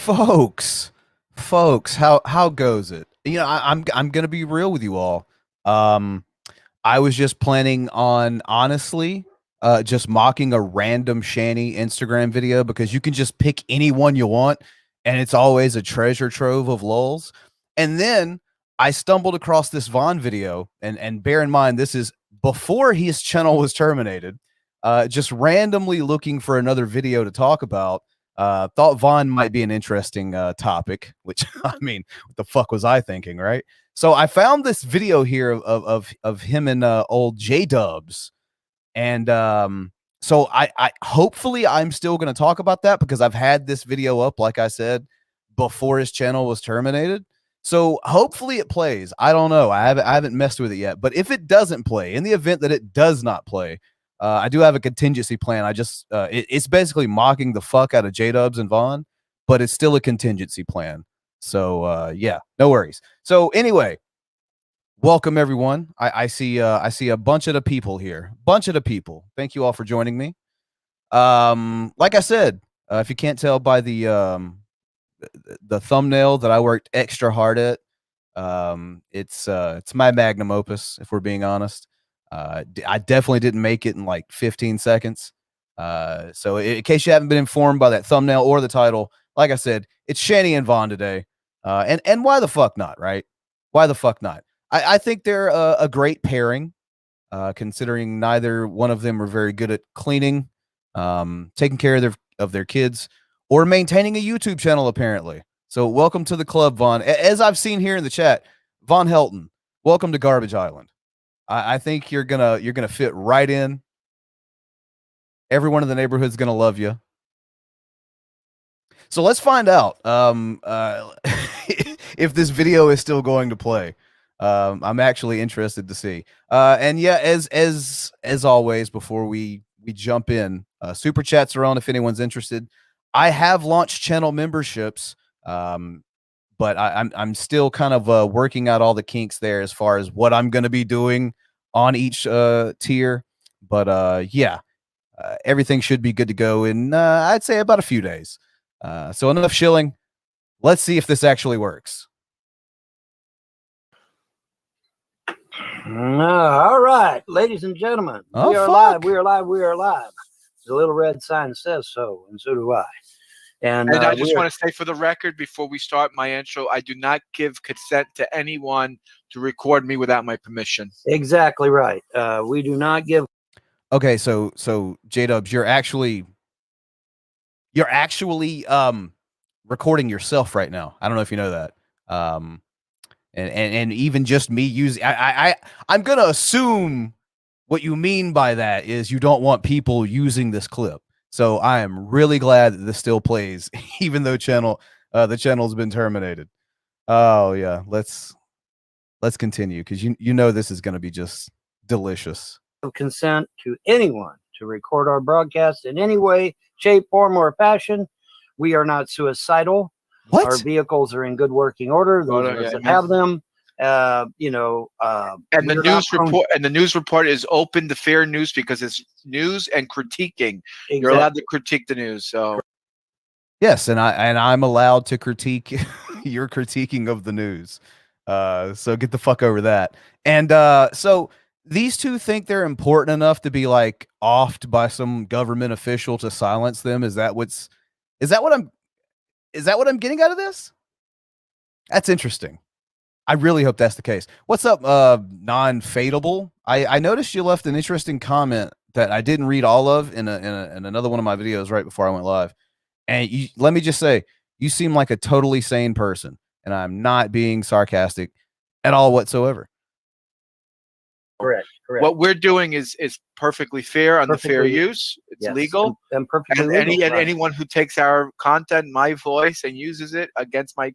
Folks, how goes it? I'm gonna be real with you all. Um, I was just planning on honestly, just mocking a random Shanny Instagram video because you can just pick any one you want, and it's always a treasure trove of lulls. And then I stumbled across this Vaughn video, and bear in mind this is before his channel was terminated. Just randomly looking for another video to talk about. Thought Vaughn might be an interesting topic, which I mean, what the fuck was I thinking, right? So I found this video here of him and old J Dubs, and so I hopefully I'm still going to talk about that because I've had this video up, like I said, before his channel was terminated. So hopefully it plays. I don't know. I haven't messed with it yet, but if it doesn't play, in the event that it does not play, I do have a contingency plan. It's basically mocking the fuck out of J Dubs and Vaughn, but it's still a contingency plan. So yeah, no worries. So anyway, welcome everyone. I see a bunch of the people here. Bunch of the people. Thank you all for joining me. Like I said, if you can't tell by the thumbnail that I worked extra hard at, it's my magnum opus, if we're being honest. I definitely didn't make it in like 15 seconds. So in case you haven't been informed by that thumbnail or the title, like I said, it's Shanny and Vaughn today. And why the fuck not, right? Why the fuck not? I think they're a great pairing, considering neither one of them are very good at cleaning, taking care of their kids, or maintaining a YouTube channel, apparently. So welcome to the club, Vaughn. As I've seen here in the chat, Von Helton, welcome to Garbage Island. I think you're gonna fit right in. Everyone in the neighborhood's gonna love you. So let's find out if this video is still going to play. I'm actually interested to see. And yeah, as always, before we jump in, super chats are on if anyone's interested. I have launched channel memberships, but I'm still kind of working out all the kinks there as far as what I'm going to be doing on each tier. But yeah, everything should be good to go in I'd say about a few days. So enough shilling. Let's see if this actually works. All right, ladies and gentlemen, we are live. We are live. We are live. The little red sign says so, and so do I. And I just want to say for the record, before we start my intro, I do not give consent to anyone to record me without my permission. Exactly right. We do not give. Okay, so J-Dubs, you're actually recording yourself right now. I don't know if you know that. And even just me using, I'm gonna assume what you mean by that is you don't want people using this clip. So I am really glad that this still plays, even though the channel's been terminated. Oh yeah, let's continue because you know this is gonna be just delicious. Consent to anyone to record our broadcast in any way, shape, form, or fashion. We are not suicidal. What? Our vehicles are in good working order. Those of us that have them, and the news report is open to fair news because it's news and critiquing. Exactly. You're allowed to critique the news. So yes, and I'm allowed to critique your critiquing of the news. So get the fuck over that. And so these two think they're important enough to be like offed by some government official to silence them. Is that what I'm getting out of this? That's interesting. I really hope that's the case. What's up, non-fadeable? I noticed you left an interesting comment that I didn't read all of in another one of my videos right before I went live. And let me just say, you seem like a totally sane person, and I'm not being sarcastic at all whatsoever. Correct. What we're doing is perfectly fair on the fair use. It's legal. And perfectly legal. And anyone who takes our content, my voice, and uses it against my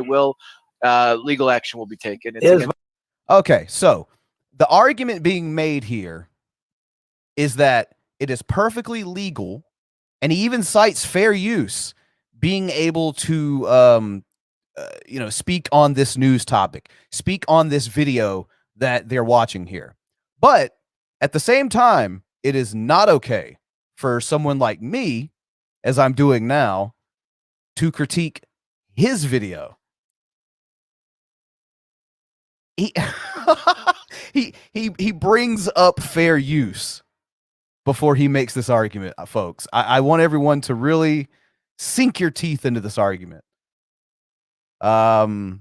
will, legal action will be taken. Okay, so the argument being made here is that it is perfectly legal, and he even cites fair use, being able to speak on this news topic, speak on this video that they're watching here. But at the same time, it is not okay for someone like me, as I'm doing now, to critique his video. He he brings up fair use before he makes this argument, folks. I want everyone to really sink your teeth into this argument. Let's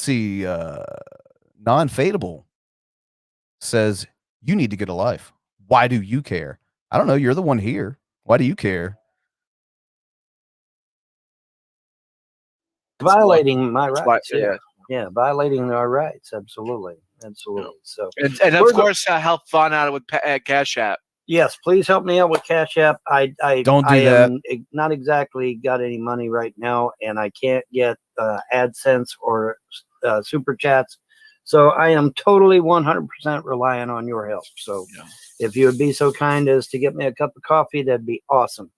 see. Non-fadeable says, you need to get a life. Why do you care? I don't know. You're the one here. Why do you care? Violating my rights. Yeah, violating our rights. Absolutely. So, and of course, help Vaughn out with Cash App. Yes, please help me out with Cash App. I don't do that. Not exactly got any money right now, and I can't get AdSense or super chats. So I am totally 100% relying on your help. So if you would be so kind as to get me a cup of coffee, that'd be awesome.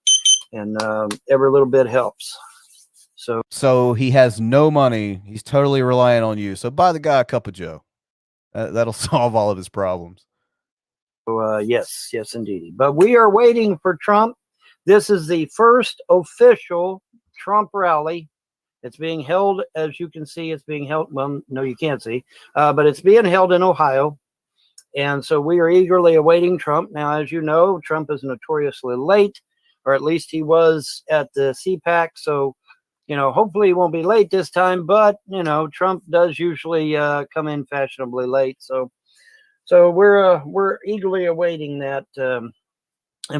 And every little bit helps. So he has no money. He's totally relying on you. So buy the guy a cup of Joe. That'll solve all of his problems. So, yes, indeed. But we are waiting for Trump. This is the first official Trump rally. It's being held, as you can see, it's being held. Well, no, you can't see, but it's being held in Ohio. And so we are eagerly awaiting Trump. Now, as you know, Trump is notoriously late, or at least he was at the CPAC. So, hopefully he won't be late this time. But, Trump does usually come in fashionably late. So we're eagerly awaiting that. In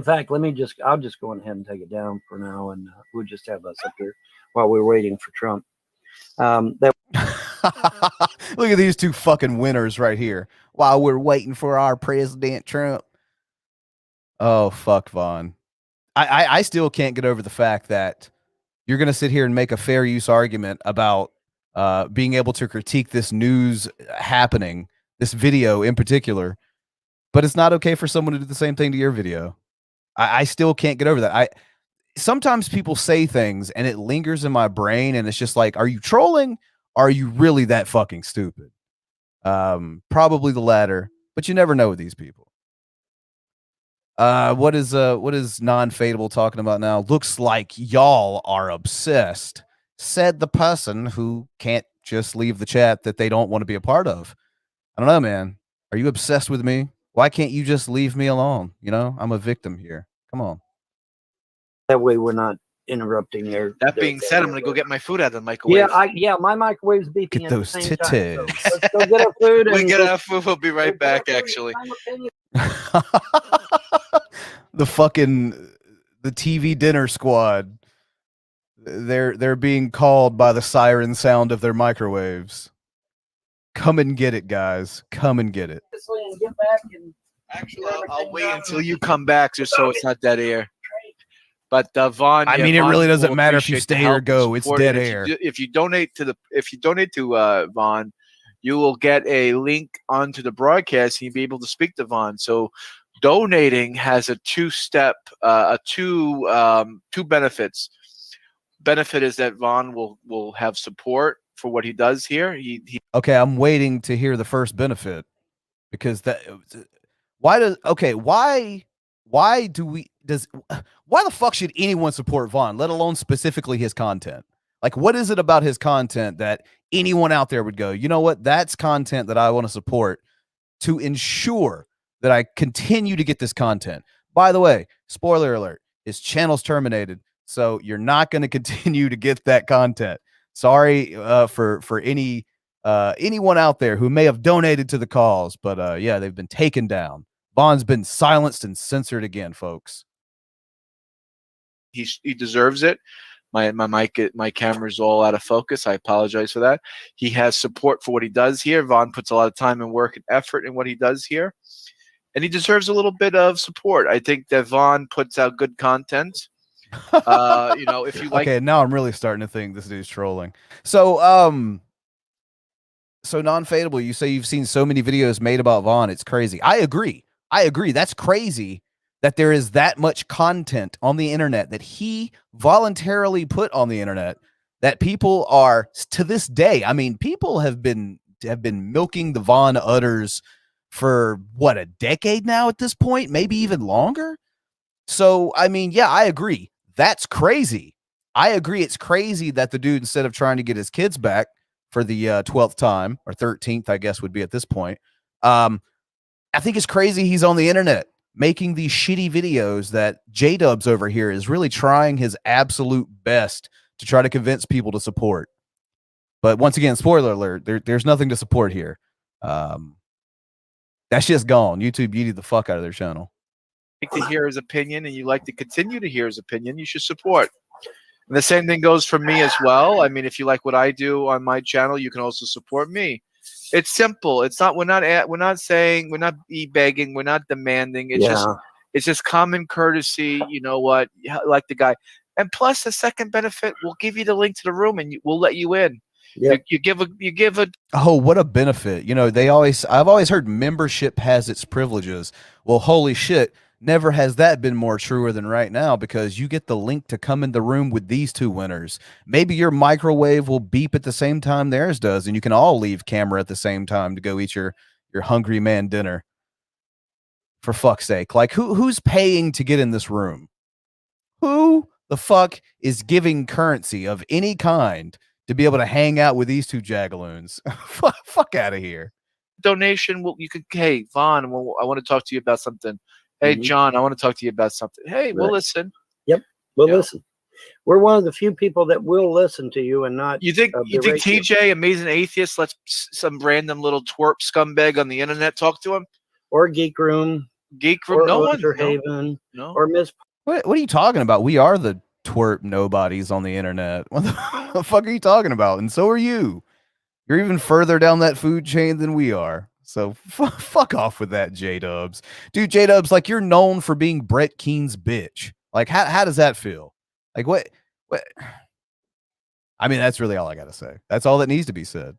fact, I'll just go ahead and take it down for now, and we'll just have us up here while we're waiting for Trump. Look at these two fucking winners right here while we're waiting for our President Trump. Oh, fuck, Vaughn. I still can't get over the fact that you're going to sit here and make a fair use argument about being able to critique this news happening, this video in particular, but it's not okay for someone to do the same thing to your video. I still can't get over that. Sometimes people say things and it lingers in my brain and it's just like, are you trolling? Are you really that fucking stupid? Probably the latter, but you never know with these people. What is non-fadeable talking about now? Looks like y'all are obsessed, said the person who can't just leave the chat that they don't want to be a part of. I don't know, man. Are you obsessed with me? Why can't you just leave me alone? I'm a victim here. Come on. That way we're not interrupting your. That being said, I'm going to go get my food out of the microwave. My microwave's beeping. Get those titties. So let's go get our food. We get our food. We'll be right back, actually. The TV dinner squad. They're being called by the siren sound of their microwaves. Come and get it, guys. Come and get it. Get back and actually, I'll wait until you come back just so it's not dead air. But Vaughn, it really doesn't matter if you stay or go. It's dead air. If you donate to Vaughn, you will get a link onto the broadcast and you'll be able to speak to Vaughn. So donating has a two-step, two benefits. Benefit is that Vaughn will have support for what he does here. Okay, I'm waiting to hear the first benefit because why the fuck should anyone support Vaughn, let alone specifically his content? Like, what is it about his content that anyone out there would go, you know what, that's content that I want to support to ensure that I continue to get this content? By the way, spoiler alert, his channel's terminated, so you're not going to continue to get that content. Sorry for anyone out there who may have donated to the cause, but yeah, they've been taken down. Vaughn's been silenced and censored again, folks. He deserves it. My camera's all out of focus. I apologize for that. He has support for what he does here. Vaughn puts a lot of time and work and effort in what he does here, and he deserves a little bit of support. I think that Vaughn puts out good content. If you like. Okay, now I'm really starting to think this dude's trolling. So non-fadeable, you say you've seen so many videos made about Vaughn. It's crazy. I agree. That's crazy that there is that much content on the internet that he voluntarily put on the internet that people are, to this day, I mean, people have been milking the Vaughn udders for what, a decade now at this point, maybe even longer. So, I mean, yeah, I agree. That's crazy. I agree. It's crazy that the dude, instead of trying to get his kids back for the 12th time or 13th, I guess would be at this point. I think it's crazy he's on the internet making these shitty videos that J-Dubs over here is really trying his absolute best to try to convince people to support. But once again, spoiler alert, there's nothing to support here. That's just gone. YouTube beauty the fuck out of their channel. Like to hear his opinion and you like to continue to hear his opinion, you should support. And the same thing goes for me as well. I mean, if you like what I do on my channel, you can also support me. It's simple. It's not. We're not saying. We're not begging. We're not demanding. It's just common courtesy. You know what? Like the guy. And plus, the second benefit, we'll give you the link to the room and we'll let you in. Yep. You give a. Oh, what a benefit. You know, I've always heard membership has its privileges. Well, holy shit. Never has that been more truer than right now, because you get the link to come in the room with these two winners. Maybe your microwave will beep at the same time theirs does, and you can all leave camera at the same time to go eat your hungry man dinner. For fuck's sake. Like, who's paying to get in this room? Who the fuck is giving currency of any kind to be able to hang out with these two jagaloons? Fuck out of here. Donation. Well, you could. Hey, Vaughn, I want to talk to you about something. Hey, John, I want to talk to you about something. Hey, we'll listen. Yep, we'll listen. We're one of the few people that will listen to you and not. You think TJ, Amazing Atheist, lets some random little twerp scumbag on the internet talk to him? Or Geek Room. Or no one. Haven. No. Or Miss. What are you talking about? We are the twerp nobodies on the internet. What the fuck are you talking about? And so are you. You're even further down that food chain than we are. So fuck off with that, J-Dubs. Dude, J-Dubs, like, you're known for being Brett Keene's bitch. Like, how does that feel? Like, what? I mean, that's really all I got to say. That's all that needs to be said.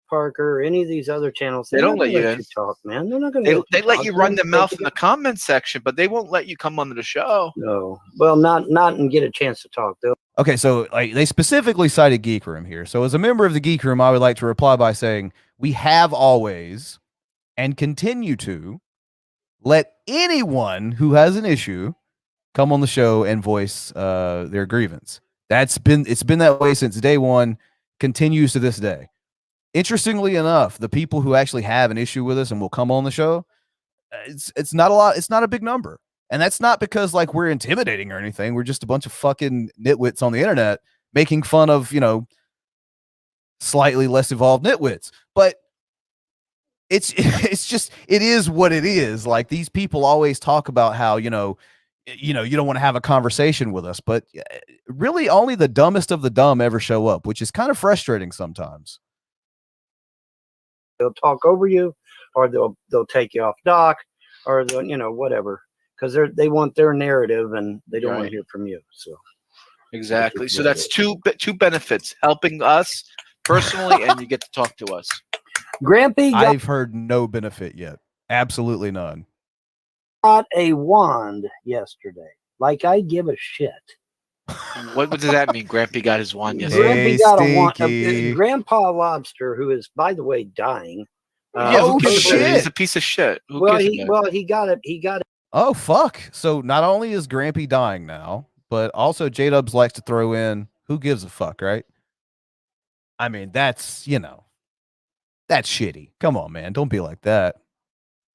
Parker, any of these other channels, they don't let you in. Talk, man. They're not going to. They let you run their mouth in the comment section, but they won't let you come onto the show. No, well, not and get a chance to talk though. Okay, so like they specifically cited Geek Room here. So as a member of the Geek Room, I would like to reply by saying we have always and continue to let anyone who has an issue come on the show and voice their grievance. It's been that way since day one, continues to this day. Interestingly enough, the people who actually have an issue with us and will come on the show, it's not a lot. It's not a big number. And that's not because like we're intimidating or anything. We're just a bunch of fucking nitwits on the internet making fun of, slightly less evolved nitwits. But it's just, it is what it is. Like, these people always talk about how, you don't want to have a conversation with us, but really only the dumbest of the dumb ever show up, which is kind of frustrating sometimes. They'll talk over you, or they'll take you off dock, or they'll, whatever, because they want their narrative and they don't want to hear from you. So exactly. So that's two benefits: helping us personally, and you get to talk to us. Grampy, I've heard no benefit yet. Absolutely none. Got a wand yesterday. Like, I give a shit. What does that mean? Grampy got his wand yesterday. Grampy got a wand. Grandpa Lobster, who is, by the way, dying. Shit! He's a piece of shit. He got it. He got it. Oh fuck! So not only is Grampy dying now, but also J-Dubs likes to throw in who gives a fuck, right? I mean, that's that's shitty. Come on, man, don't be like that.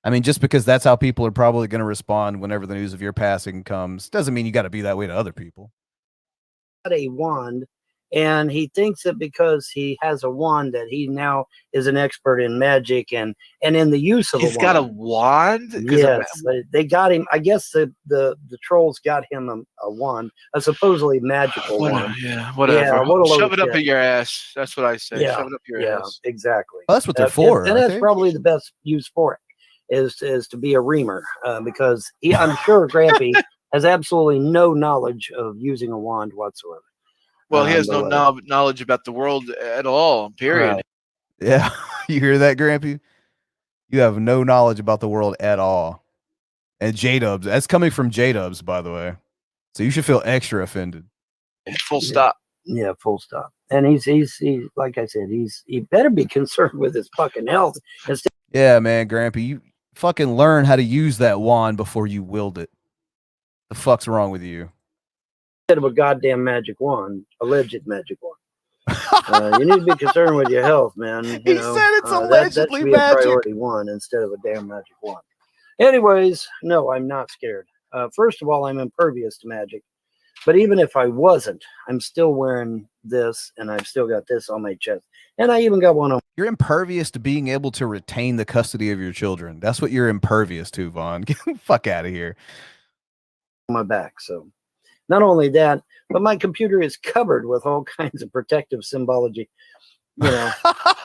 I mean, just because that's how people are probably going to respond whenever the news of your passing comes, doesn't mean you got to be that way to other people. A wand, and he thinks that because he has a wand that he now is an expert in magic and in the use of He's got a wand? Yes, they got him. I guess the trolls got him a wand, a supposedly magical wand. Yeah, whatever. Yeah, shove it up in your ass. That's what I say. Yeah, shove it up your ass. Exactly. Well, that's what they're for. And that's probably the best use for it, is to be a reamer, because I'm sure Grampy has absolutely no knowledge of using a wand whatsoever. Well, he has no knowledge about the world at all, period. Right. Yeah, you hear that, Grampy? You have no knowledge about the world at all. And J-Dubs, that's coming from J-Dubs, by the way. So you should feel extra offended. Full stop. Yeah, full stop. And he's like I said, he better be concerned with his fucking health. Yeah, man, Grampy, you fucking learn how to use that wand before you wield it. The fuck's wrong with you? instead of a goddamn magic wand, alleged magic wand. You need to be concerned with your health, man. You He know, said it's that allegedly should be a magic. priority one instead of a damn magic wand. Anyways, no, I'm not scared. First of all, I'm impervious to magic. But even if I wasn't, I'm still wearing this, and I've still got this on my chest. And I even got one on You're impervious to being able to retain the custody of your children. That's what you're impervious to, Vaughn. Get the fuck out of here. my back. So not only that, but my computer is covered with all kinds of protective symbology. You know,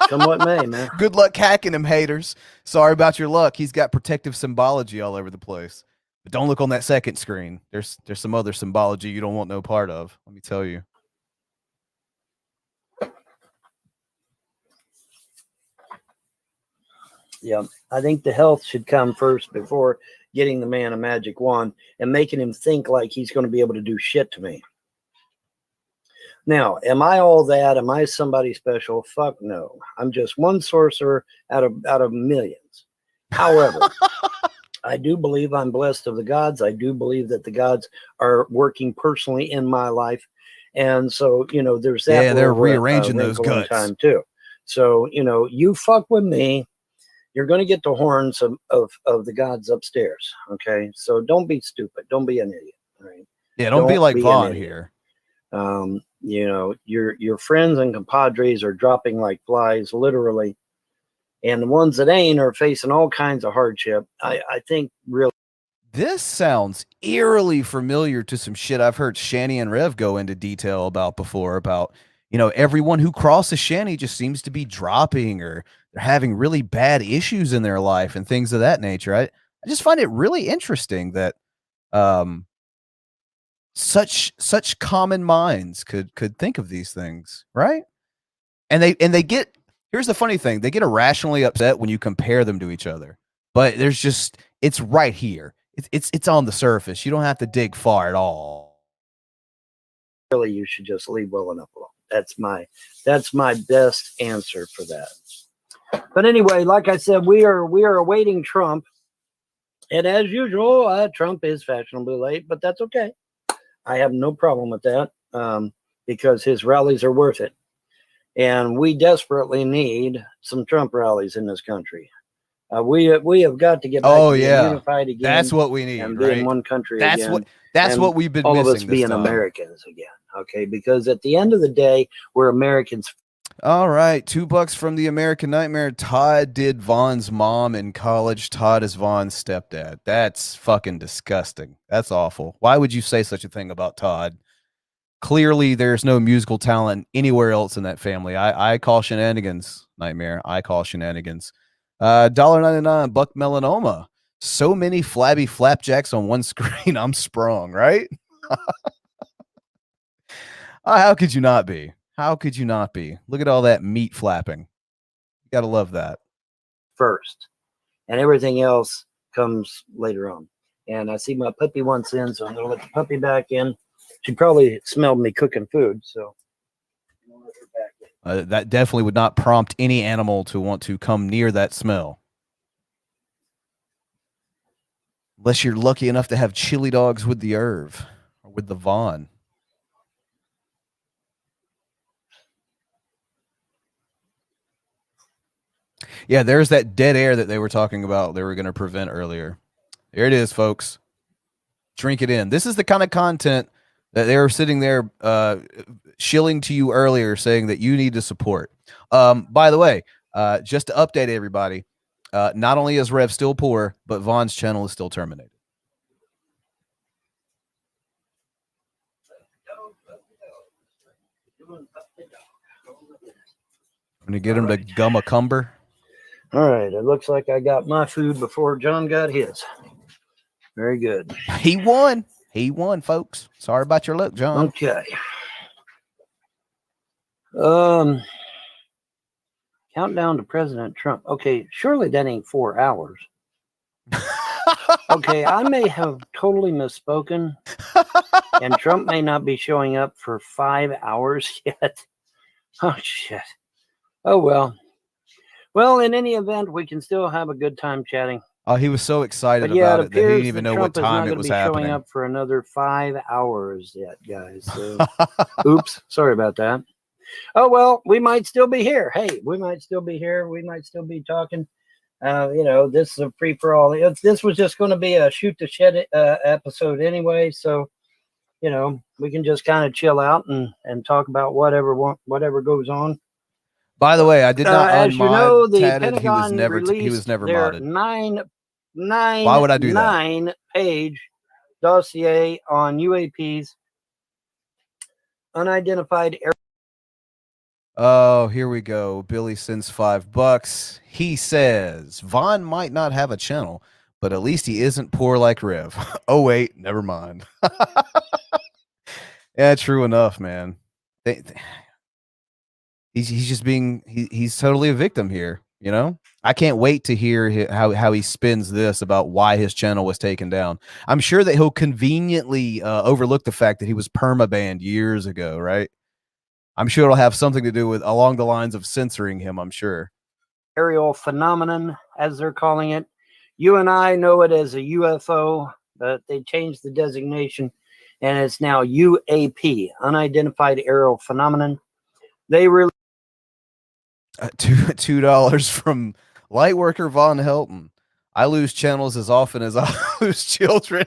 come what may, man. Good luck hacking him, haters. Sorry about your luck. He's got protective symbology all over the place. But don't look on that second screen. There's some other symbology you don't want no part of. Let me tell you. Yeah, I think the health should come first before getting the man a magic wand and making him think like he's going to be able to do shit to me. Now, am I all that? Am I somebody special? Fuck no. I'm just one sorcerer out of millions. However, I do believe I'm blessed of the gods. I do believe that the gods are working personally in my life. And so, you know, there's that. Yeah, they're little, rearranging those wrinkle in guts. time too. So, you know, you fuck with me, you're going to get the horns of the gods upstairs. Okay. So don't be stupid. Don't be an idiot. Right. Yeah, don't be like an Vaughn idiot. here. You know, your friends and compadres are dropping like flies, literally. And the ones that ain't are facing all kinds of hardship. I think really. This sounds eerily familiar to some shit I've heard Shanny and Rev go into detail about before, about, you know, everyone who crosses Shanny just seems to be dropping, or they're having really bad issues in their life and things of that nature. I just find it really interesting that such common minds could think of these things, right? And they get, here's the funny thing, they get irrationally upset when you compare them to each other. But there's just, it's right here. It's on the surface. You don't have to dig far at all. Really, you should just leave well enough alone. That's my best answer for that. But anyway, like I said, we are awaiting Trump, and as usual, Trump is fashionably late, but that's okay. I have no problem with that, because his rallies are worth it, and we desperately need some Trump rallies in this country. We have got to get back to being unified again. That's what we need, and right? being one country again. That's what we've been all missing. All of us being Americans again, okay? Because at the end of the day, we're Americans. All right, $2 from the American Nightmare. Todd did Vaughn's mom in college. Todd is Vaughn's stepdad. That's fucking disgusting. That's awful. Why would you say such a thing about Todd? Clearly, there's no musical talent anywhere else in that family. I call shenanigans, Nightmare. I call shenanigans. $1.99, Buck Melanoma. So many flabby flapjacks on one screen. I'm sprung, right? How could you not be? How could you not be? Look at all that meat flapping. You gotta love that. First, and everything else comes later on. And I see my puppy wants in, so I'm gonna let the puppy back in. She probably smelled me cooking food, so I'm gonna let her back in. That definitely would not prompt any animal to want to come near that smell. Unless you're lucky enough to have chili dogs with the Irv or with the Vaughn. Yeah, there's that dead air that they were talking about they were going to prevent earlier. Here it is, folks. Drink it in. This is the kind of content that they were sitting there shilling to you earlier, saying that you need to support. By the way, just to update everybody, not only is Rev still poor, but Vaughn's channel is still terminated. I'm going to get him to gum a cumber. All right, it looks like I got my food before John got his. Very good. He won. He won, folks. Sorry about your luck, John. Okay. Countdown to President Trump. Okay, surely that ain't 4 hours. Okay, I may have totally misspoken, and Trump may not be showing up for 5 hours yet. Oh, shit. Oh, well. Well, in any event, we can still have a good time chatting. Oh, he was so excited But yeah, about it it that he didn't appears even that know Trump what is not time going it to was be showing happening. up for another 5 hours yet, guys. So, oops, sorry about that. Oh well, we might still be here. Hey, we might still be here. We might still be talking. This is a free for all. This was just going to be a shoot the shed episode anyway, so we can just kind of chill out and talk about whatever goes on. By the way, I did not As you know, unmod the Tatted. Pentagon He released was never their modded. nine Why would I do that? 9-page dossier on UAPs, unidentified air. Oh, here we go. Billy sends $5. He says Von might not have a channel, but at least he isn't poor like Rev. Oh wait, never mind. Yeah, true enough, man. He's just being he's totally a victim here. I can't wait to hear how he spins this about why his channel was taken down. I'm sure that he'll conveniently overlook the fact that he was permabanned years ago, right? I'm sure it'll have something to do with along the lines of censoring him. I'm sure. Aerial phenomenon, as they're calling it. You and I know it as a UFO, but they changed the designation, and it's now UAP, unidentified aerial phenomenon. They really $2 from Lightworker Von Helton. I lose channels as often as I lose children.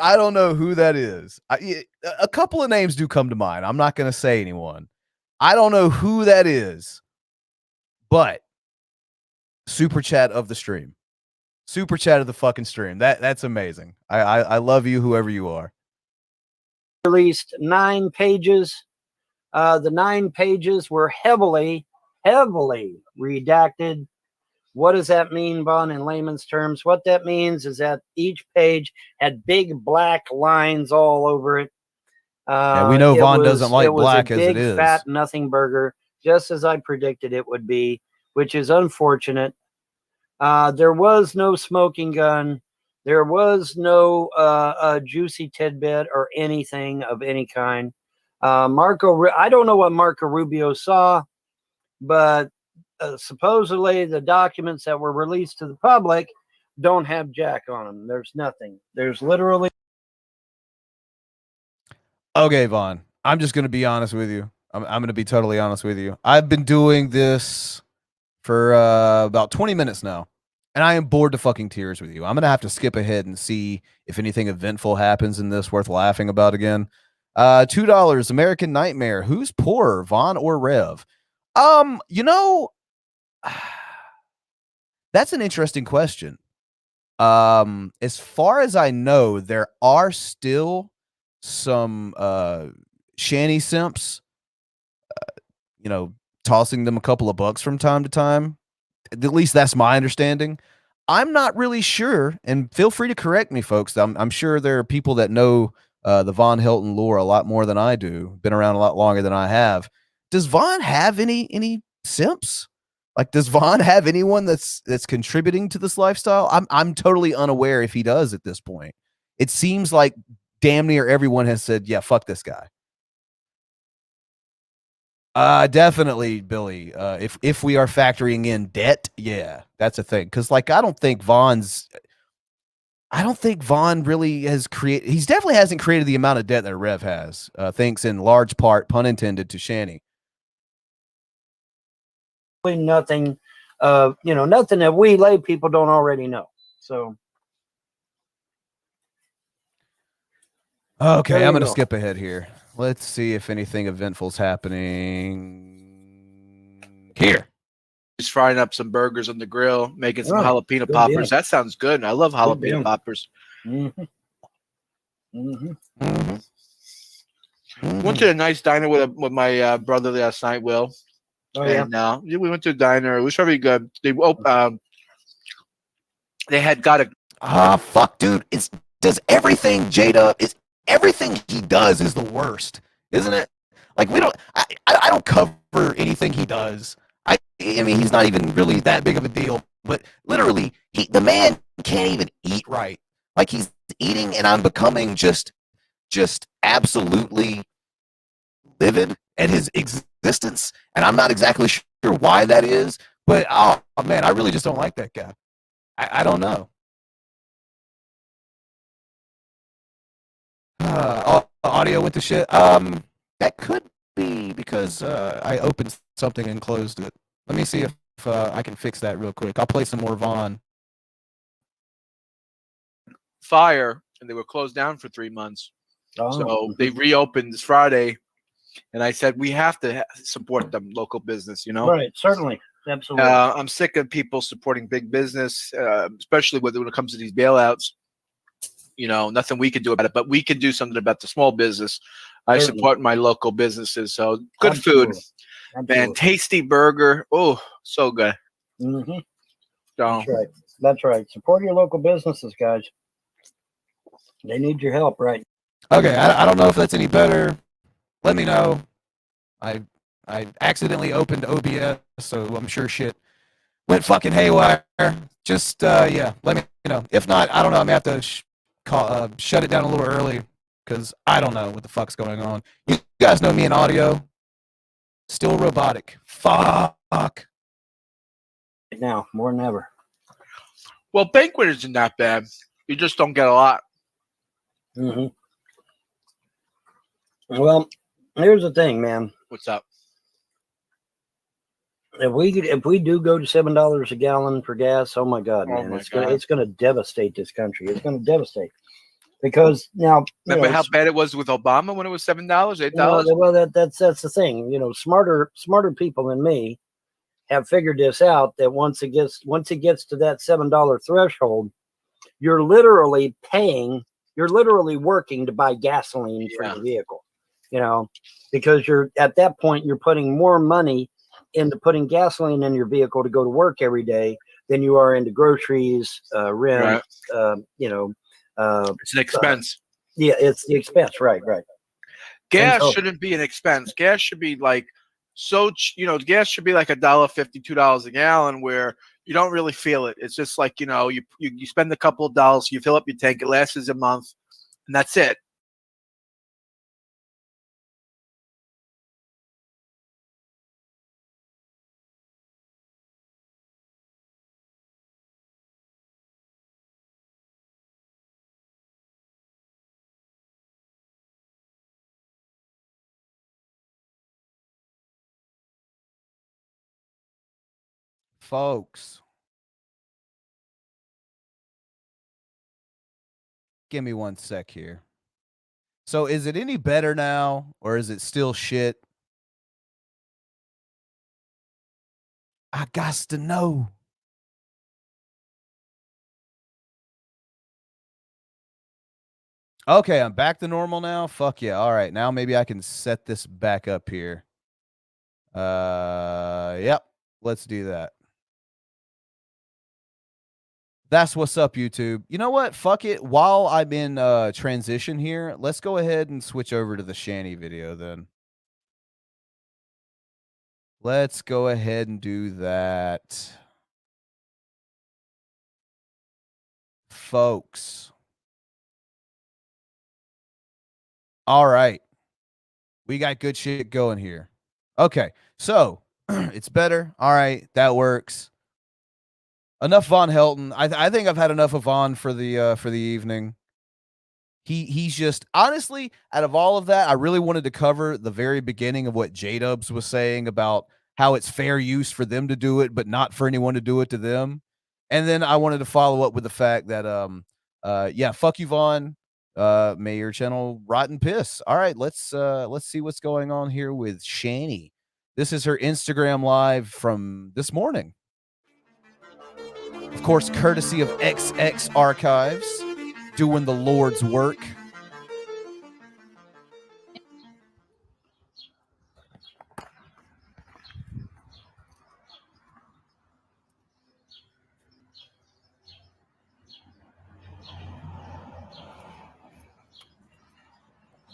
I don't know who that is. A couple of names do come to mind. I'm not going to say anyone. I don't know who that is, but super chat of the stream. Super chat of the fucking stream. That's amazing. I love you, whoever you are. released 9 pages. The 9 pages were heavily redacted. What does that mean, Von, in layman's terms? What that means is that each page had big black lines all over it. Yeah, we know Von doesn't like black as it big, is. fat nothing burger, just as I predicted it would be, which is unfortunate. There was no smoking gun. There was no juicy tidbit or anything of any kind. I don't know what Marco Rubio saw, but supposedly the documents that were released to the public don't have Jack on them. There's nothing. There's literally. Okay, Vaughn, I'm just going to be honest with you. I'm going to be totally honest with you. I've been doing this for about 20 minutes now, and I am bored to fucking tears with you. I'm going to have to skip ahead and see if anything eventful happens in this worth laughing about again. $2, American Nightmare. Who's poorer, Vaughn or Rev? That's an interesting question. As far as I know, there are still some Shanny simps, tossing them a couple of bucks from time to time. At least that's my understanding. I'm not really sure, and feel free to correct me, folks. I'm sure there are people that know the Von Helton lore a lot more than I do, been around a lot longer than I have. Does Von have any simps? Like, does Von have anyone that's contributing to this lifestyle? I'm totally unaware if he does at this point. It seems like damn near everyone has said, yeah, fuck this guy. Definitely, Billy. If we are factoring in debt, yeah, that's a thing. Because I don't think Von really has created. He's definitely hasn't created the amount of debt that Rev has. Thanks in large part, pun intended, to Shanny. Nothing, nothing that we lay people don't already know. So. Okay, I'm going to skip ahead here. Let's see if anything eventful's happening here. He's frying up some burgers on the grill, making some jalapeno poppers. That sounds good. I love jalapeno poppers. Mm-hmm. Mm-hmm. Mm-hmm. Went to a nice diner with my brother last night, Will. Oh, yeah. And we went to a diner. It was very good. They had got a fuck, dude. Does everything Jada is everything he does is the worst, isn't it? Like, I don't cover anything he does. I mean, he's not even really that big of a deal, but literally, the man can't even eat right. Like, he's eating, and I'm becoming just absolutely livid at his existence, and I'm not exactly sure why that is, but oh man, I really just don't like that guy. I don't know. Audio went to shit. That could be because I opened something and closed it. Let me see if I can fix that real quick. I'll play some more Vaughn. Fire, and they were closed down for 3 months. So they reopened this Friday, and I said we have to support them, local business. You know, right? Certainly, absolutely. I'm sick of people supporting big business, especially when it comes to these bailouts. You know, nothing we can do about it, but we can do something about the small business. I Certainly. support my local businesses. So good Absolutely. food, Absolutely. man. Tasty burger. Oh, so good. Mm-hmm. So, That's right. That's right. Support your local businesses, guys. They need your help, right? Okay, I don't know if that's any better. Let me know. I accidentally opened OBS, so I'm sure shit went fucking haywire. Just yeah, let me know. If not, I don't know. I'm gonna have to shut it down a little early because I don't know what the fuck's going on. You guys know me in audio. Still robotic. Fuck. Right now, more than ever. well, banquet isn't that bad. You just don't get a lot. Mm-hmm. Well, here's the thing, man. What's up? If we do go to $7 a gallon for gas, oh my God, man, it's gonna devastate this country. It's gonna devastate because now remember how bad it was with Obama when it was $7, $8. Well, that's the thing. You know, smarter people than me have figured this out. That once it gets to that $7 threshold, you're literally working to buy gasoline for your vehicle. You know, because you're at that point you're putting more money into putting gasoline in your vehicle to go to work every day than you are into groceries, rent. Right. It's an expense. Yeah, it's the expense. Right. Gas shouldn't be an expense. Gas should be like gas should be like $1.50, $2 a gallon, where you don't really feel it. It's just like you spend a couple of dollars, you fill up your tank, it lasts a month, and that's it. Folks, give me 1 sec here. So is it any better now or is it still shit? I got to know. Okay, I'm back to normal now. Fuck yeah. All right, now maybe I can set this back up here. Yep. Let's do that. That's what's up, YouTube. You know what? Fuck it. While I'm in transition here, let's go ahead and switch over to the Shanny video then. Let's go ahead and do that. Folks. All right. We got good shit going here. Okay. So, it's better. All right. That works. Enough Von Helton. I think I've had enough of Von for the evening. He's just honestly, out of all of that, I really wanted to cover the very beginning of what J-Dubs was saying about how it's fair use for them to do it, but not for anyone to do it to them. And then I wanted to follow up with the fact that yeah, fuck you, Vaughn. May your channel rot and piss. All right, let's see what's going on here with Shanny. This is her Instagram live from this morning. Of course, courtesy of XX Archives, doing the Lord's work.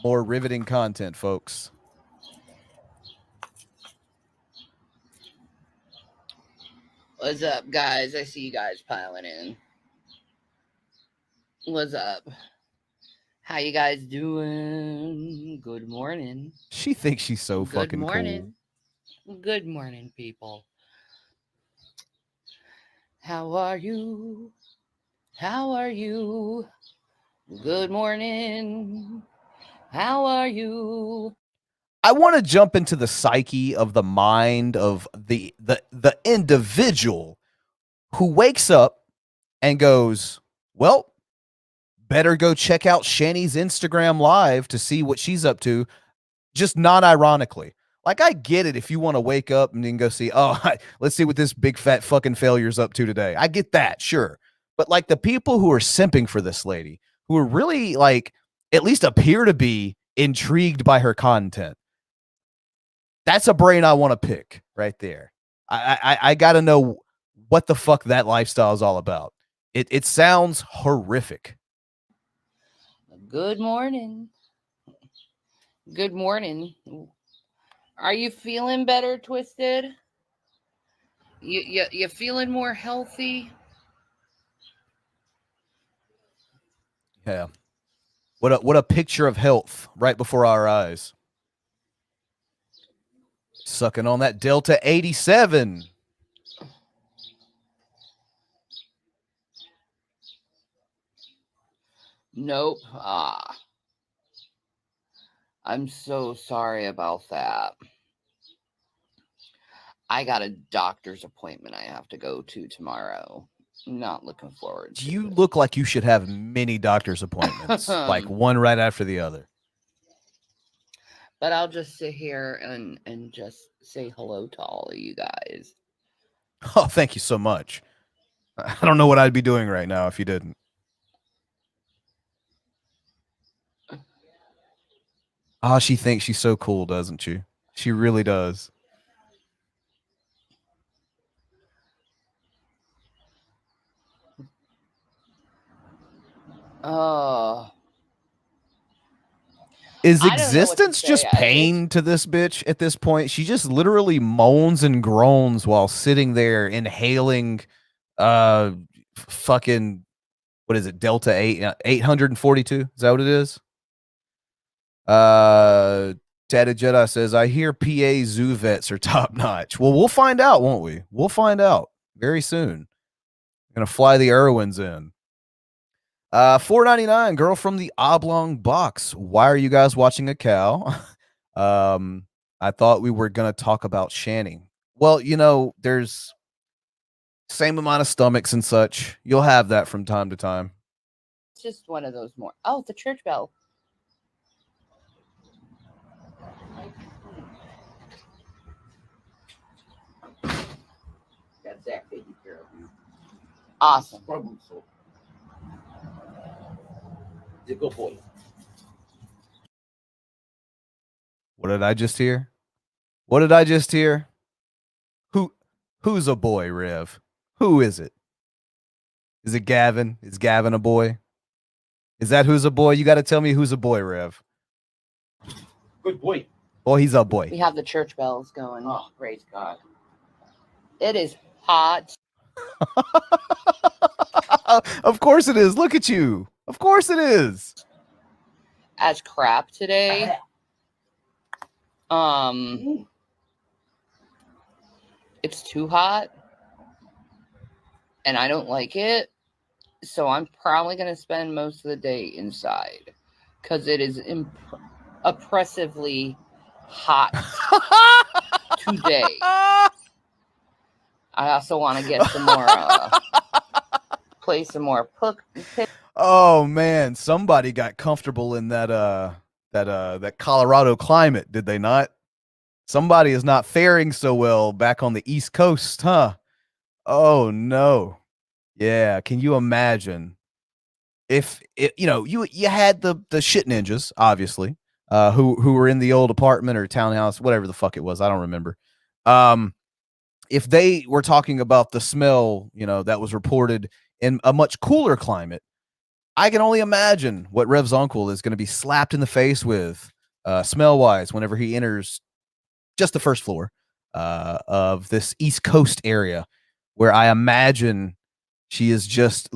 More riveting content, folks. What's up, guys? I see you guys piling in. What's up? How you guys doing? Good morning. She thinks she's so fucking cool. Good morning, people. How are you? How are you? Good morning. How are you? I want to jump into the psyche of the mind of the individual who wakes up and goes, well, better go check out Shanny's Instagram live to see what she's up to, just not ironically. Like, I get it if you want to wake up and then go see, oh, let's see what this big fat fucking failure's up to today. I get that, sure. But like the people who are simping for this lady, who are really like, at least appear to be intrigued by her content, that's a brain I want to pick right there. I got to know what the fuck that lifestyle is all about. It sounds horrific. Good morning. Good morning. Are you feeling better, Twisted? You feeling more healthy? Yeah. What a picture of health right before our eyes. Sucking on that Delta 87. Nope. I'm so sorry about that. I got a doctor's appointment I have to go to tomorrow. Not looking forward to You it. look like you should have many doctor's appointments, like one right after the other. But I'll just sit here and just say hello to all of you guys. Oh, thank you so much. I don't know what I'd be doing right now if you didn't. Ah, she thinks she's so cool, doesn't she? She really does. Oh. Is I don't know what to existence say. just pain to this bitch at this point? She just literally moans and groans while sitting there inhaling fucking, what is it, Delta 842? Is that what it is? Tatted Jedi says, I hear PA zoo vets are top notch. Well, we'll find out, won't we? We'll find out very soon. Gonna fly the Irwins in. $4.99, girl from the oblong box. Why are you guys watching a cow? I thought we were gonna talk about Shanny. Well, you know, there's same amount of stomachs and such. You'll have that from time to time. It's just one of those more. Oh, the church bell. Got Zach taking care of you. Awesome. He's a good boy. What did I just hear? What did I just hear? Who's a boy, Rev? Who is it? Is it Gavin? Is Gavin a boy? Is that who's a boy? You got to tell me who's a boy, Rev. Good boy. Oh, he's a boy. We have the church bells going. Oh, praise God. It is hot. Of course it is. Look at you. Of course it is. As crap today. It's too hot. And I don't like it. So I'm probably going to spend most of the day inside. Because it is oppressively hot today. I also want to get some more, play some more Oh man, somebody got comfortable in that Colorado climate, did they not? Somebody is not faring so well back on the East Coast, huh? Oh no. Yeah, can you imagine if you had the shit ninjas, obviously, who were in the old apartment or townhouse, whatever the fuck it was, I don't remember. If they were talking about the smell, that was reported in a much cooler climate, I can only imagine what Rev's uncle is going to be slapped in the face with, smell-wise, whenever he enters just the first floor of this East Coast area, where I imagine she is just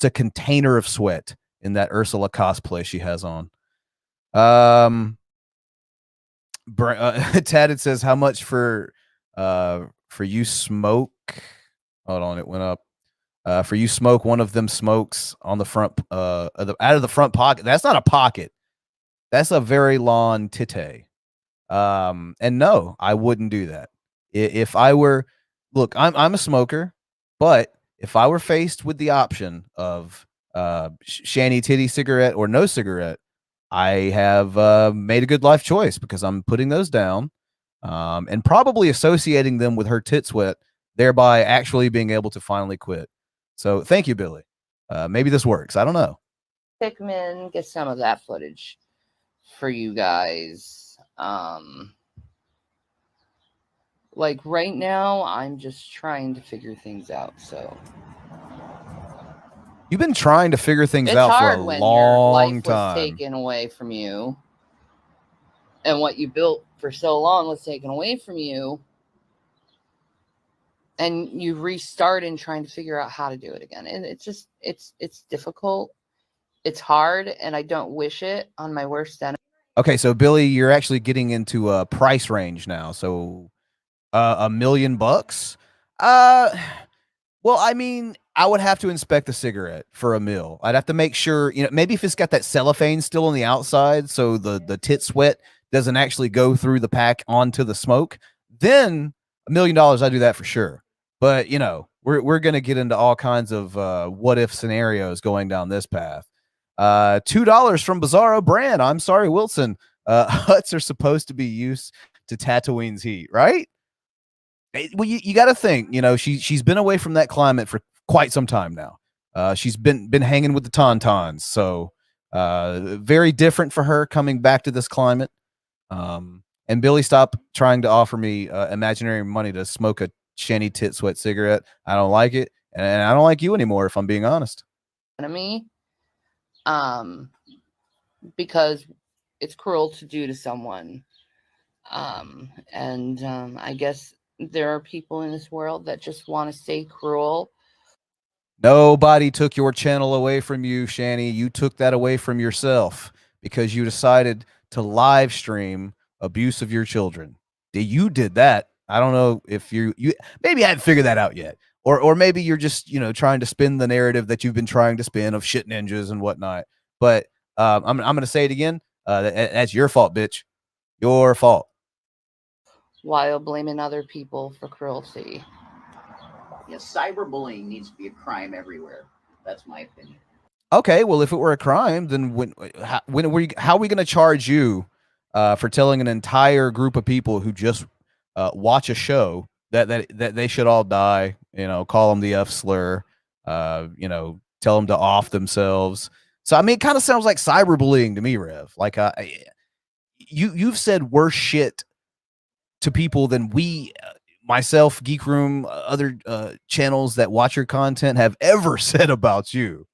a container of sweat in that Ursula cosplay she has on. Tatted says, how much for For you smoke. Hold on, it went up. For you smoke one of them smokes on the front, out of the front pocket. That's not a pocket. That's a very long tite. And no, I wouldn't do that. If I were, look, I'm a smoker, but if I were faced with the option of Shanny titty cigarette or no cigarette, I have made a good life choice because I'm putting those down, and probably associating them with her tit sweat, thereby actually being able to finally quit. So thank you, Billy. Maybe this works. I don't know. Pikmin, get some of that footage for you guys. Like right now, I'm just trying to figure things out. So You've been trying to figure things it's out for hard a when your life long was time. taken away from you, and what you built for so long was taken away from you, and you restart in trying to figure out how to do it again. And it's just it's difficult. It's hard, and I don't wish it on my worst enemy. Okay, so Billy, you're actually getting into a price range now. So $1 million? Well, I mean, I would have to inspect the cigarette for a mil. I'd have to make sure, maybe if it's got that cellophane still on the outside, so the tit sweat doesn't actually go through the pack onto the smoke, then $1 million, I do that for sure. But we're gonna get into all kinds of what if scenarios going down this path. $2 from Bizarro Brand. I'm sorry, Wilson. Huts are supposed to be used to Tatooine's heat, right? Well, you got to think, she's been away from that climate for quite some time now. She's been hanging with the Tauntauns, so very different for her coming back to this climate. And Billy, stop trying to offer me imaginary money to smoke a Shanny tit sweat cigarette. I don't like it, and I don't like you anymore, if I'm being honest. Enemy, because it's cruel to do to someone. And I guess there are people in this world that just want to stay cruel. Nobody took your channel away from you, Shanny. You took that away from yourself because you decided to live stream abuse of your children. You did that. I don't know if you maybe I hadn't figured that out yet. Or maybe you're just, trying to spin the narrative that you've been trying to spin of shit ninjas and whatnot. But I'm going to say it again. That's your fault, bitch. Your fault. While blaming other people for cruelty. Yeah, cyberbullying needs to be a crime everywhere. That's my opinion. Okay, well, if it were a crime, then how are we going to charge you for telling an entire group of people who just watch a show that they should all die? Call them the F slur. Tell them to off themselves. So I mean, it kind of sounds like cyberbullying to me, Rev. Like you've said worse shit to people than we. Myself, Geek Room, other channels that watch your content have ever said about you.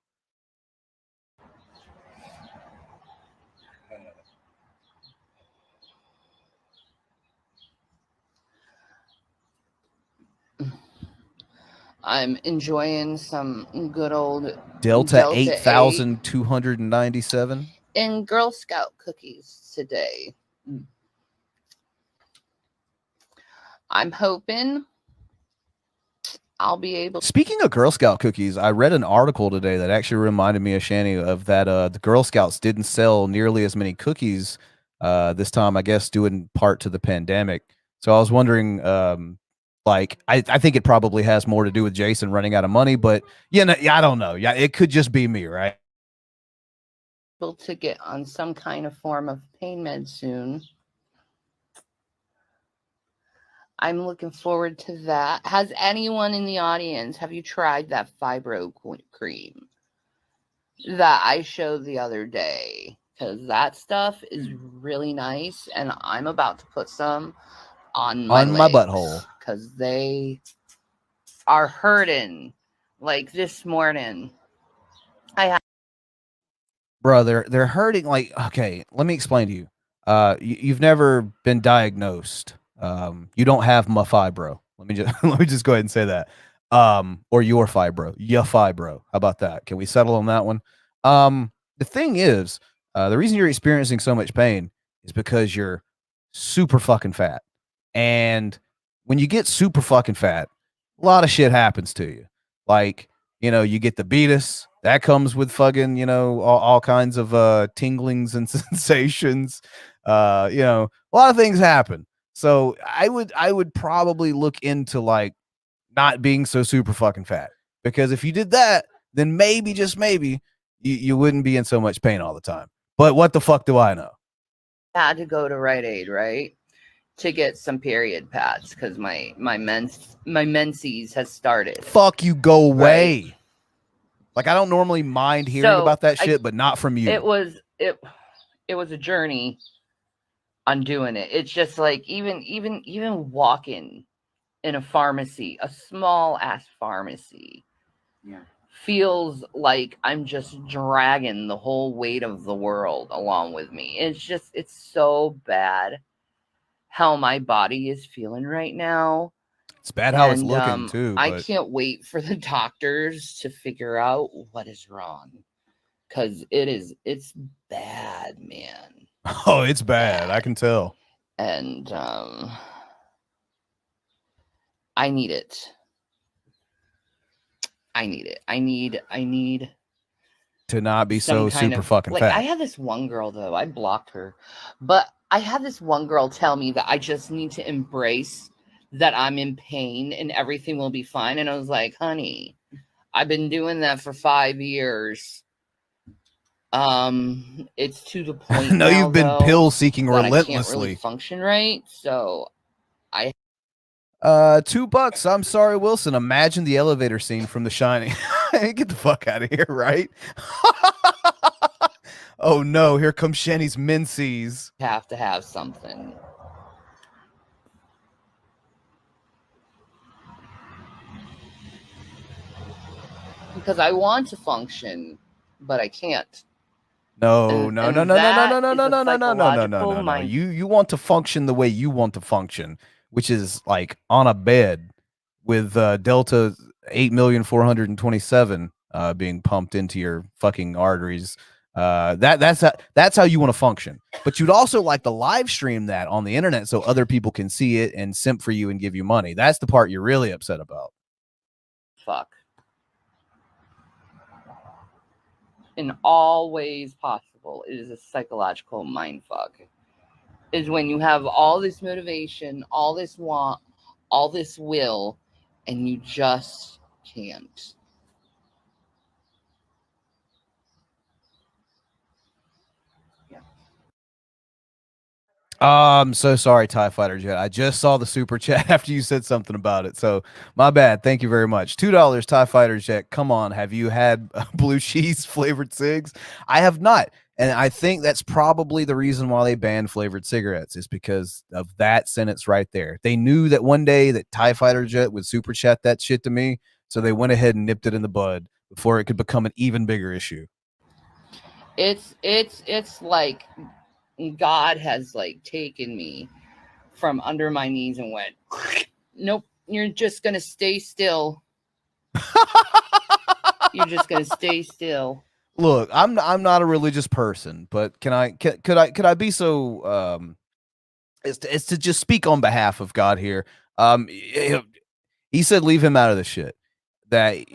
I'm enjoying some good old Delta 8,297 and Girl Scout cookies today. I'm hoping I'll be able. Speaking of Girl Scout cookies, I read an article today that actually reminded me of Shanny of that the Girl Scouts didn't sell nearly as many cookies this time, I guess, due in part to the pandemic. So I was wondering, I think it probably has more to do with Jason running out of money, but I don't know. Yeah, it could just be me, right? To get on some kind of form of pain med soon. I'm looking forward to that. Has anyone in the audience, have you tried that fibro cream that I showed the other day? Because that stuff is really nice, and I'm about to put some on my butthole because they are hurting. Like this morning, bro, they're hurting. Like, okay, let me explain to you. You've never been diagnosed. You don't have my fibro. Let me just go ahead and say that. Or your fibro, fibro. How about that? Can we settle on that one? The thing is, the reason you're experiencing so much pain is because you're super fucking fat, and when you get super fucking fat, a lot of shit happens to you. Like, you get the beatus that comes with fucking, all kinds of tinglings and sensations. A lot of things happen. So I would probably look into like not being so super fucking fat, because if you did that, then maybe, just maybe, you wouldn't be in so much pain all the time. But what the fuck do I know? Had to go to Rite Aid, right, to get some period pads because my menses has started. Fuck you, go away. Right. Like, I don't normally mind hearing about that shit, but not from you. It was a journey on doing it. It's just like even walking in a pharmacy, a small ass pharmacy, feels like I'm just dragging the whole weight of the world along with me. It's so bad how my body is feeling right now. It's bad how it's looking too. I can't wait for the doctors to figure out what is wrong, because it's bad, man. Oh, it's bad. I can tell. And I need it. I need to not be so super fucking like, fat. I had this one girl, though, I blocked her, but I had this one girl tell me that I just need to embrace that I'm in pain and everything will be fine. And I was like, honey, I've been doing that for 5 years. It's to the point no, now, you've been though, pill seeking that relentlessly. I can't really function right. So I $2. I'm sorry, Wilson. Imagine the elevator scene from The Shining. Get the fuck out of here, right? Oh no, here comes Shanny's menses. have to have something. Because I want to function, but I can't. No. And that is a psychological No. mind- You want to function the way you want to function, which is like on a bed with Delta 8,427 being pumped into your fucking arteries. That's how you want to function. But you'd also like to live stream that on the internet so other people can see it and simp for you and give you money. That's the part you're really upset about. Fuck. In all ways possible, it is a psychological mind fuck. Is when you have all this motivation, all this want, all this will, and you just can't. I'm so sorry, TIE Fighter Jet. I just saw the super chat after you said something about it. So my bad. Thank you very much. $2, TIE Fighter Jet. Come on. Have you had blue cheese flavored cigs? I have not. And I think that's probably the reason why they banned flavored cigarettes, is because of that sentence right there. They knew that one day that TIE Fighter Jet would super chat that shit to me. So they went ahead and nipped it in the bud before it could become an even bigger issue. It's like God has like taken me from under my knees and went, nope, you're just gonna stay still. You're just gonna stay still. Look, I'm not a religious person, but could I be so is to just speak on behalf of God here. He said leave him out of the shit. That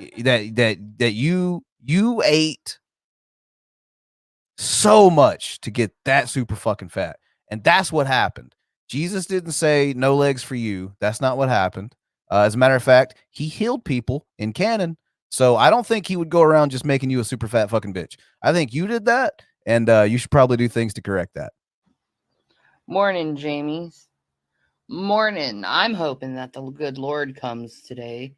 you ate so much to get that super fucking fat. And that's what happened. Jesus didn't say no legs for you. That's not what happened. As a matter of fact, he healed people in canon. So I don't think he would go around just making you a super fat fucking bitch. I think you did that, and you should probably do things to correct that. Morning, Jamies. Morning. I'm hoping that the good Lord comes today.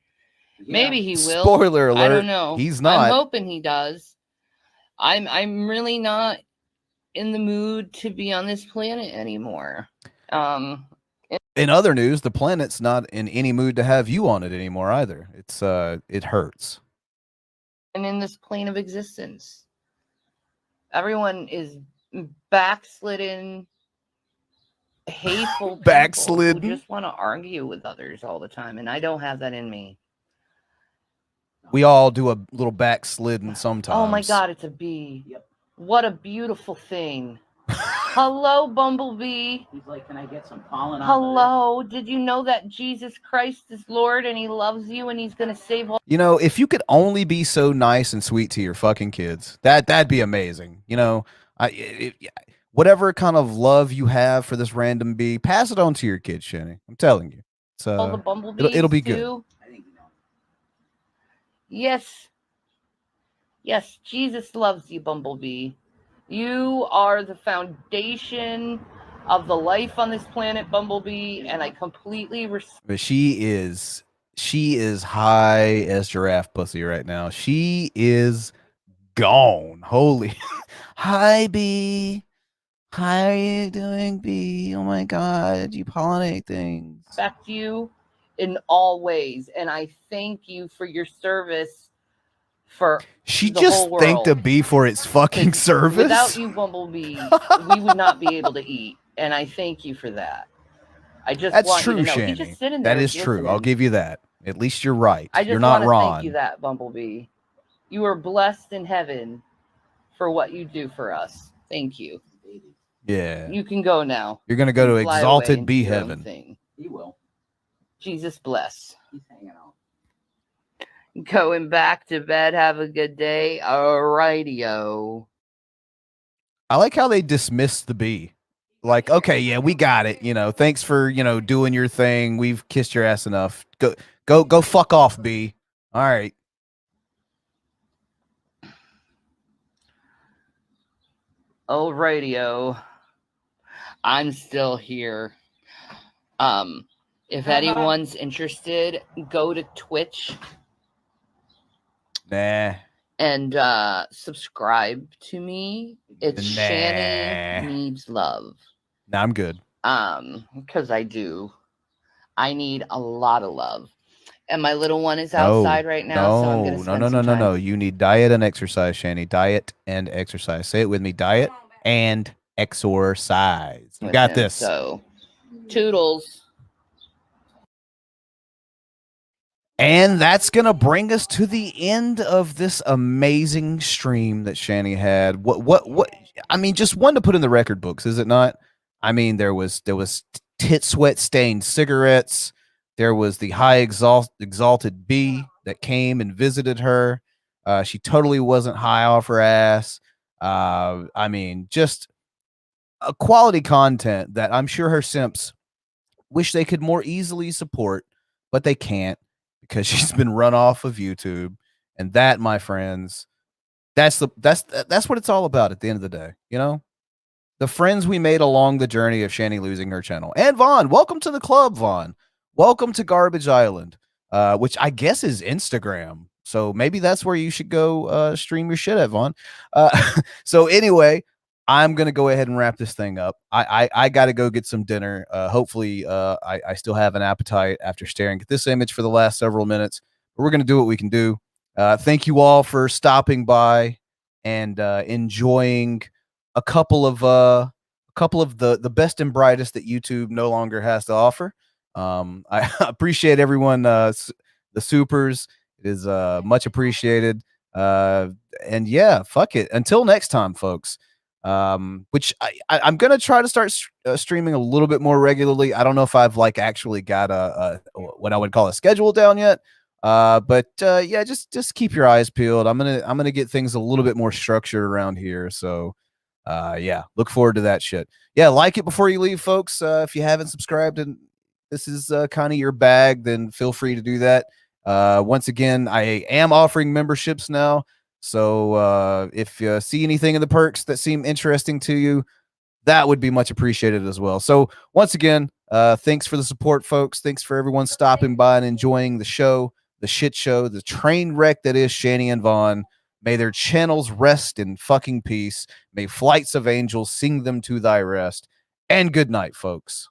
Yeah. Maybe he will. Spoiler alert. I don't know. He's not. I'm hoping he does. I'm really not in the mood to be on this planet anymore. In other news, the planet's not in any mood to have you on it anymore either. It's it hurts. And in this plane of existence, everyone is backslidden, hateful backslidden. Who just want to argue with others all the time, and I don't have that in me. We all do a little backslidden sometimes. Oh my God, it's a bee. Yep. What a beautiful thing. Hello, Bumblebee. He's like, can I get some pollen? Hello. Did you know that Jesus Christ is Lord and he loves you and he's going to save all? You know, if you could only be so nice and sweet to your fucking kids, that'd be amazing. You know, whatever kind of love you have for this random bee, pass it on to your kids, Shanny. I'm telling you, it's All the bumblebees it'll be good. too? I think you know. Yes. Yes, Jesus loves you, Bumblebee. You are the foundation of the life on this planet, Bumblebee, and I completely respect. But she is high as giraffe pussy right now. She is gone. Holy, hi bee. How are you doing, bee? Oh my god, you pollinate things. Respect you in all ways, and I thank you for your service for She the just whole world. thanked a bee for its fucking 'Cause service. Without you, Bumblebee, we would not be able to eat, and I thank you for that. I just That's want true, you to know. Shanny. He's just sitting there. That is true. I'll listening. give you that. At least you're right. I just you're not want to wrong. thank you that, Bumblebee. You are blessed in heaven for what you do for us. Thank you. Yeah. You can go now. You're gonna go to Fly away exalted and bee do your own heaven. thing. He will. Jesus bless. He's hanging out. Going back to bed. Have a good day. Alrighty-o. I like how they dismissed the bee. Like, okay, yeah, we got it. You know, thanks for, you know, doing your thing. We've kissed your ass enough. Go fuck off, bee. All right. Alrighty-o. I'm still here. If anyone's interested, go to Twitch Nah. and subscribe to me. It's Shanny Needs Love. Nah, I'm good. Because I do. I need a lot of love. And my little one is outside right now, so I'm gonna spend some time. No. You need diet and exercise, Shanny. Diet and exercise. Say it with me. Diet and exercise. You with got him, this. So, toodles. And that's going to bring us to the end of this amazing stream that Shanny had. What, I mean, just one to put in the record books, is it not? I mean, there was tit sweat stained cigarettes. There was the high exalted bee that came and visited her. She totally wasn't high off her ass. I mean, just a quality content that I'm sure her simps wish they could more easily support, but they can't, because she's been run off of YouTube. And that, my friends, that's what it's all about at the end of the day. You know, the friends we made along the journey of Shanny losing her channel. And Vaughn, welcome to the club, Vaughn. Welcome to Garbage Island, which I guess is Instagram. So maybe that's where you should go stream your shit at, Vaughn. So anyway, I'm gonna go ahead and wrap this thing up. I gotta go get some dinner. Hopefully, I still have an appetite after staring at this image for the last several minutes. But we're gonna do what we can do. Thank you all for stopping by and enjoying a couple of the best and brightest that YouTube no longer has to offer. I appreciate everyone, the supers. It is much appreciated. And yeah, fuck it. Until next time, folks. Which I'm gonna try to start streaming a little bit more regularly. I don't know if I've like actually got a what I would call a schedule down yet. But yeah, just keep your eyes peeled. I'm gonna get things a little bit more structured around here. So yeah, look forward to that shit. Yeah, like it before you leave, folks. If you haven't subscribed and this is kind of your bag, then feel free to do that. Once again, I am offering memberships now. So if you see anything in the perks that seem interesting to you, that would be much appreciated as well. So once again, thanks for the support, folks. Thanks for everyone stopping by and enjoying the show, the shit show, the train wreck that is Shanny and Vaughn. May their channels rest in fucking peace. May flights of angels sing them to thy rest. And good night, folks.